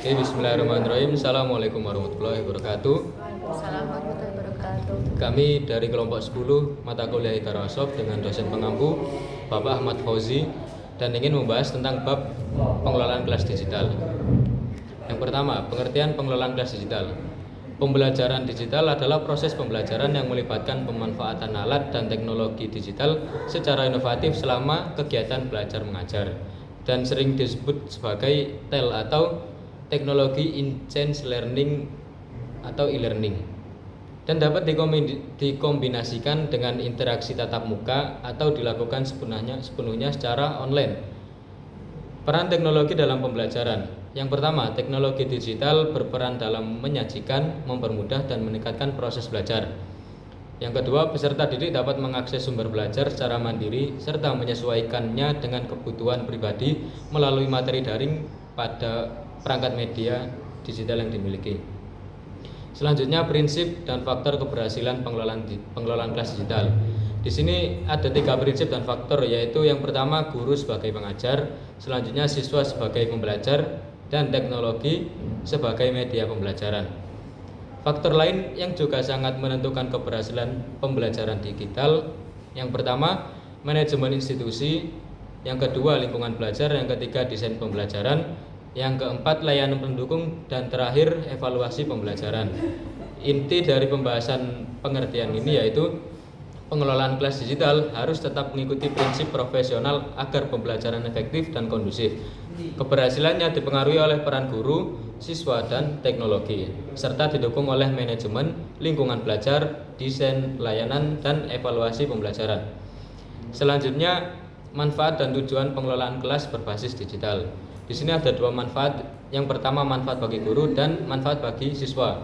Oke, bismillahirrahmanirrahim. Assalamualaikum warahmatullahi wabarakatuh. Waalaikumsalam warahmatullahi wabarakatuh. Kami dari kelompok 10 mata kuliah Hidayah dengan dosen pengampu Bapak Ahmad Fauzi dan ingin membahas tentang bab pengelolaan kelas digital. Yang pertama, pengertian pengelolaan kelas digital. Pembelajaran digital adalah proses pembelajaran yang melibatkan pemanfaatan alat dan teknologi digital secara inovatif selama kegiatan belajar mengajar dan sering disebut sebagai TEL atau teknologi intense learning atau e-learning, dan dapat dikombinasikan dengan interaksi tatap muka atau dilakukan sepenuhnya secara online. Peran teknologi dalam pembelajaran. Yang pertama, teknologi digital berperan dalam menyajikan, mempermudah dan meningkatkan proses belajar. Yang kedua, peserta didik dapat mengakses sumber belajar secara mandiri serta menyesuaikannya dengan kebutuhan pribadi melalui materi daring pada perangkat media digital yang dimiliki. Selanjutnya, prinsip dan faktor keberhasilan pengelolaan kelas digital. Di sini ada 3 prinsip dan faktor, yaitu yang pertama guru sebagai pengajar, selanjutnya siswa sebagai pembelajar, dan teknologi sebagai media pembelajaran. Faktor lain yang juga sangat menentukan keberhasilan pembelajaran digital, yang pertama manajemen institusi, yang kedua lingkungan belajar, yang ketiga desain pembelajaran, yang keempat layanan pendukung, dan terakhir evaluasi pembelajaran. Inti dari pembahasan pengertian ini yaitu pengelolaan kelas digital harus tetap mengikuti prinsip profesional agar pembelajaran efektif dan kondusif. Keberhasilannya dipengaruhi oleh peran guru, siswa, dan teknologi, serta didukung oleh manajemen, lingkungan belajar, desain layanan, dan evaluasi pembelajaran. Selanjutnya, manfaat dan tujuan pengelolaan kelas berbasis digital. Di sini ada 2 manfaat. Yang pertama manfaat bagi guru dan manfaat bagi siswa.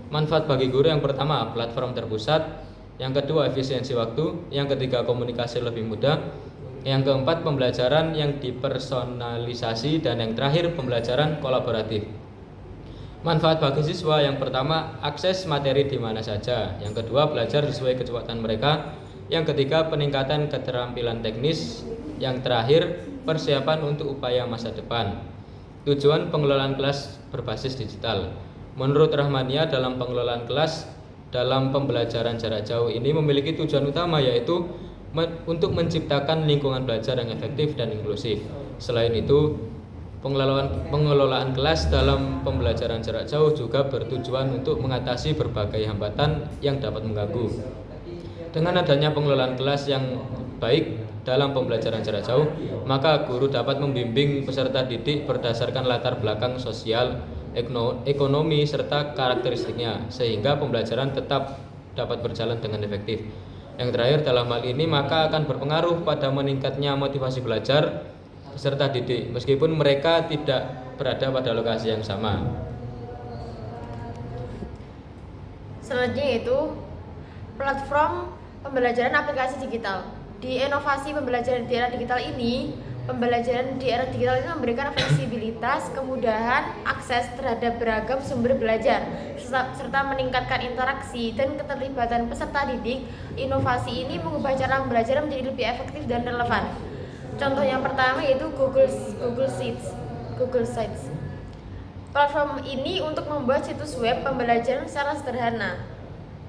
Manfaat bagi guru yang pertama platform terpusat, yang kedua efisiensi waktu, yang ketiga komunikasi lebih mudah, yang keempat pembelajaran yang dipersonalisasi, dan yang terakhir pembelajaran kolaboratif. Manfaat bagi siswa yang pertama akses materi di mana saja, yang kedua belajar sesuai kecepatan mereka, yang ketiga peningkatan keterampilan teknis, yang terakhir persiapan untuk upaya masa depan. Tujuan pengelolaan kelas berbasis digital. Menurut Rahmania, dalam pengelolaan kelas dalam pembelajaran jarak jauh ini memiliki tujuan utama, yaitu untuk menciptakan lingkungan belajar yang efektif dan inklusif. Selain itu, pengelolaan kelas dalam pembelajaran jarak jauh juga bertujuan untuk mengatasi berbagai hambatan yang dapat mengganggu. Dengan adanya pengelolaan kelas yang baik dalam pembelajaran jarak jauh, maka guru dapat membimbing peserta didik berdasarkan latar belakang sosial, ekonomi, serta karakteristiknya, sehingga pembelajaran tetap dapat berjalan dengan efektif. Yang terakhir, dalam hal ini maka akan berpengaruh pada meningkatnya motivasi belajar peserta didik, meskipun mereka tidak berada pada lokasi yang sama. Selanjutnya yaitu platform pembelajaran aplikasi digital. Di inovasi pembelajaran di era digital ini, pembelajaran di era digital ini memberikan fleksibilitas, kemudahan, akses terhadap beragam sumber belajar, serta meningkatkan interaksi dan keterlibatan peserta didik. Inovasi ini mengubah cara belajar menjadi lebih efektif dan relevan. Contoh yang pertama yaitu Google Sites. Platform ini untuk membuat situs web pembelajaran secara sederhana.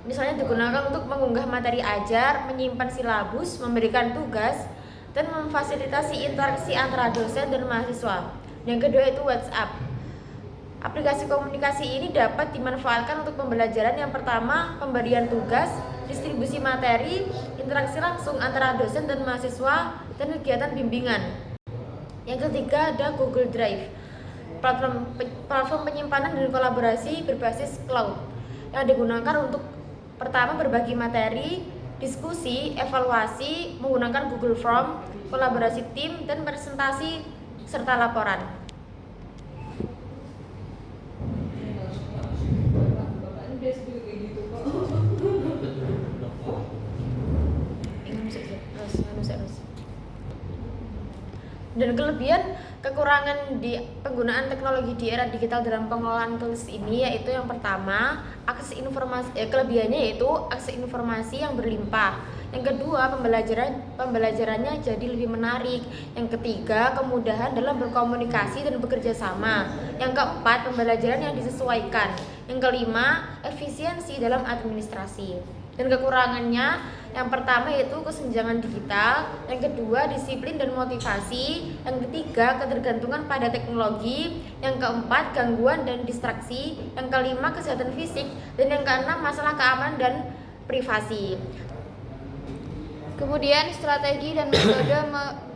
Misalnya digunakan untuk mengunggah materi ajar, menyimpan silabus, memberikan tugas, dan memfasilitasi interaksi antara dosen dan mahasiswa. Yang kedua itu WhatsApp. Aplikasi komunikasi ini dapat dimanfaatkan untuk pembelajaran. Yang pertama, pemberian tugas, distribusi materi, interaksi langsung antara dosen dan mahasiswa, dan kegiatan bimbingan. Yang ketiga ada Google Drive. Platform penyimpanan dan kolaborasi berbasis cloud yang digunakan untuk pertama berbagi materi, diskusi, evaluasi menggunakan Google Form, kolaborasi tim, dan presentasi serta laporan. Dan kelebihan kekurangan di penggunaan teknologi di era digital dalam pengelolaan kelas ini yaitu yang pertama, akses informasi kelebihannya yaitu akses informasi yang berlimpah. Yang kedua, pembelajarannya jadi lebih menarik. Yang ketiga, kemudahan dalam berkomunikasi dan bekerja sama. Yang keempat, pembelajaran yang disesuaikan. Yang kelima, efisiensi dalam administrasi. Dan kekurangannya, yang pertama yaitu kesenjangan digital, yang kedua disiplin dan motivasi, yang ketiga ketergantungan pada teknologi, yang keempat gangguan dan distraksi, yang kelima kesehatan fisik, dan yang keenam masalah keamanan dan privasi. Kemudian strategi dan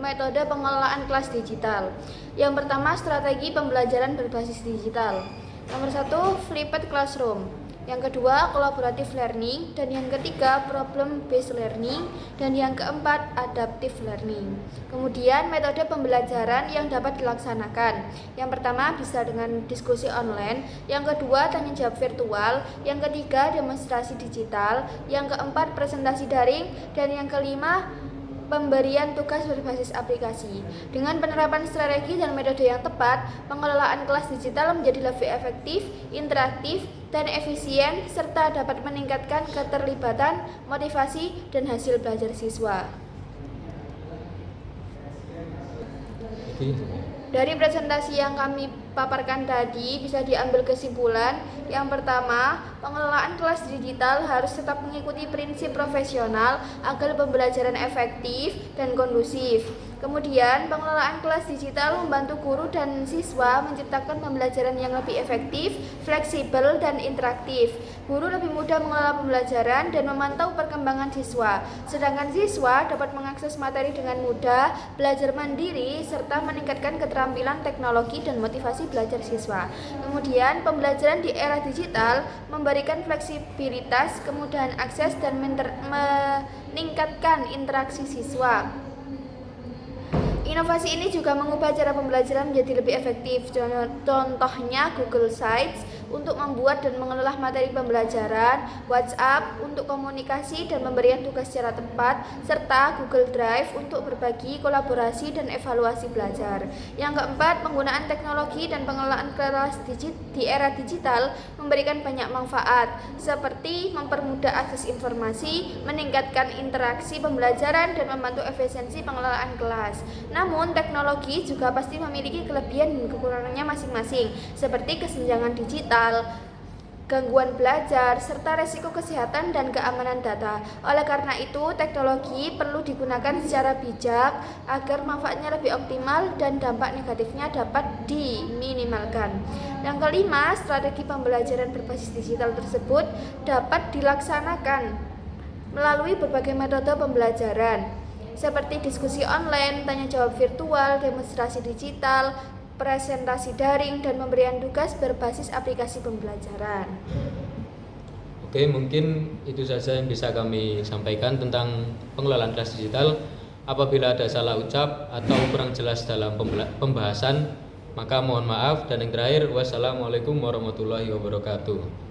metode pengelolaan kelas digital. Yang pertama, strategi pembelajaran berbasis digital. Nomor 1, flipped classroom. Yang kedua, collaborative learning, dan yang ketiga, problem based learning, dan yang keempat, adaptive learning. Kemudian metode pembelajaran yang dapat dilaksanakan. Yang pertama bisa dengan diskusi online, yang kedua tanya jawab virtual, yang ketiga demonstrasi digital, yang keempat presentasi daring, dan yang kelima pemberian tugas berbasis aplikasi. Dengan penerapan strategi dan metode yang tepat, pengelolaan kelas digital menjadi lebih efektif, interaktif, dan efisien, serta dapat meningkatkan keterlibatan, motivasi, dan hasil belajar siswa. Dari presentasi yang kami paparkan tadi bisa diambil kesimpulan. Yang pertama, pengelolaan kelas digital harus tetap mengikuti prinsip profesional agar pembelajaran efektif dan kondusif. Kemudian, pengelolaan kelas digital membantu guru dan siswa menciptakan pembelajaran yang lebih efektif, fleksibel, dan interaktif. Guru lebih mudah mengelola pembelajaran dan memantau perkembangan siswa, sedangkan siswa dapat mengakses materi dengan mudah, belajar mandiri, serta meningkatkan keterampilan teknologi dan motivasi belajar siswa. Kemudian, pembelajaran di era digital memberikan fleksibilitas, kemudahan akses, dan meningkatkan interaksi siswa. Inovasi ini juga mengubah cara pembelajaran menjadi lebih efektif. Contohnya Google Sites untuk membuat dan mengelola materi pembelajaran, WhatsApp untuk komunikasi dan pemberian tugas secara tepat, serta Google Drive untuk berbagi, kolaborasi, dan evaluasi belajar. Yang keempat, penggunaan teknologi dan pengelolaan kelas di era digital memberikan banyak manfaat, seperti mempermudah akses informasi, meningkatkan interaksi pembelajaran, dan membantu efisiensi pengelolaan kelas. Namun, teknologi juga pasti memiliki kelebihan dan kekurangannya masing-masing, seperti kesenjangan digital, gangguan belajar, serta resiko kesehatan dan keamanan data. Oleh karena itu, teknologi perlu digunakan secara bijak agar manfaatnya lebih optimal dan dampak negatifnya dapat diminimalkan. Yang kelima, strategi pembelajaran berbasis digital tersebut dapat dilaksanakan melalui berbagai metode pembelajaran, seperti diskusi online, tanya jawab virtual, demonstrasi digital, presentasi daring, dan pemberian tugas berbasis aplikasi pembelajaran. Oke, mungkin itu saja yang bisa kami sampaikan tentang pengelolaan kelas digital. Apabila ada salah ucap atau kurang jelas dalam pembahasan, maka mohon maaf. Dan yang terakhir, wassalamualaikum warahmatullahi wabarakatuh.